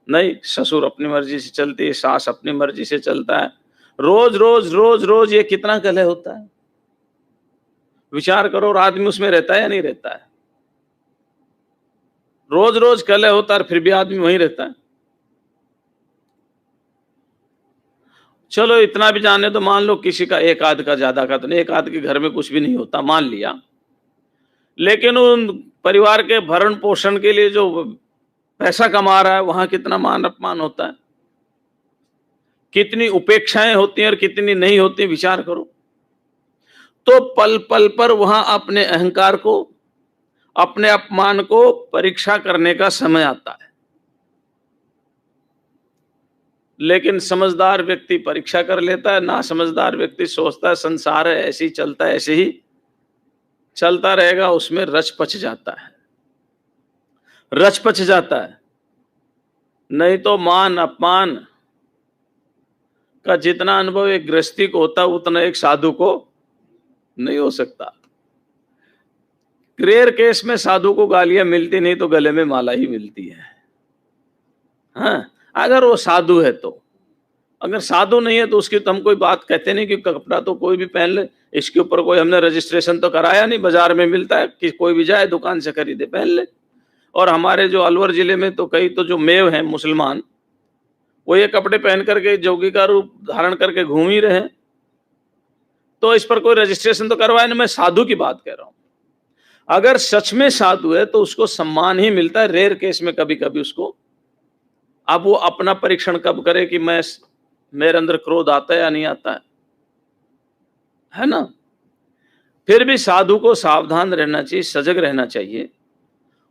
नहीं ससुर अपनी मर्जी से चलती है, सास अपनी मर्जी से चलता है। रोज रोज रोज रोज ये कितना कलह होता है, विचार करो। और आदमी उसमें रहता है या नहीं रहता है? रोज रोज कलह होता है, फिर भी आदमी वहीं रहता है। चलो इतना भी जाने तो, मान लो किसी का एक आध का ज्यादा का तो नहीं, एक आध के घर में कुछ भी नहीं होता, मान लिया, लेकिन उन परिवार के भरण पोषण के लिए जो पैसा कमा रहा है वहां कितना मान अपमान होता है, कितनी उपेक्षाएं होती हैं और कितनी नहीं होती, विचार करो। तो पल पल पर वहां अपने अहंकार को, अपने अपमान को परीक्षा करने का समय आता है। लेकिन समझदार व्यक्ति परीक्षा कर लेता है, ना समझदार व्यक्ति सोचता है संसार है ऐसे ही चलता है, ऐसे ही चलता रहेगा, उसमें रच पच जाता है, रच पच जाता है। नहीं तो मान अपमान का जितना अनुभव एक गृहस्थी को होता है उतना एक साधु को नहीं हो सकता। रेयर केस में साधु को गालियां मिलती नहीं तो गले में माला ही मिलती है। हाँ, अगर वो साधु है तो। अगर साधु नहीं है तो उसकी तो हम कोई बात कहते नहीं, कि कपड़ा तो कोई भी पहन ले, इसके ऊपर कोई हमने रजिस्ट्रेशन तो कराया नहीं, बाजार में मिलता है कि कोई भी जाए दुकान से खरीदे पहन ले। और हमारे जो अलवर जिले में तो कई तो जो मेव हैं मुसलमान, वो ये कपड़े पहन करके जोगी का रूप धारण करके घूम ही रहे हैं, तो इस पर कोई रजिस्ट्रेशन तो करवाए नहीं। मैं साधु की बात कह रहा हूं। अगर सच में साधु है तो उसको सम्मान ही मिलता है। रेयर केस में कभी कभी उसको, अब वो अपना परीक्षण कब करे कि मेरे अंदर क्रोध आता है या नहीं आता है ना। फिर भी साधु को सावधान रहना चाहिए, सजग रहना चाहिए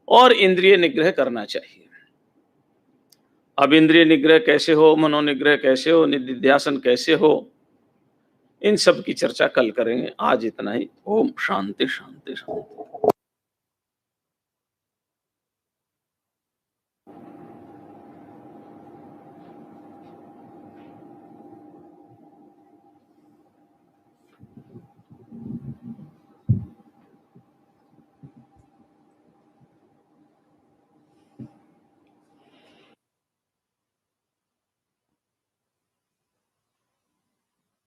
और इंद्रिय निग्रह करना चाहिए। अब इंद्रिय निग्रह कैसे हो, मनोनिग्रह कैसे हो, निधिध्यासन कैसे हो, इन सब की चर्चा कल करेंगे। आज इतना ही। ओम शांति शांति शांति।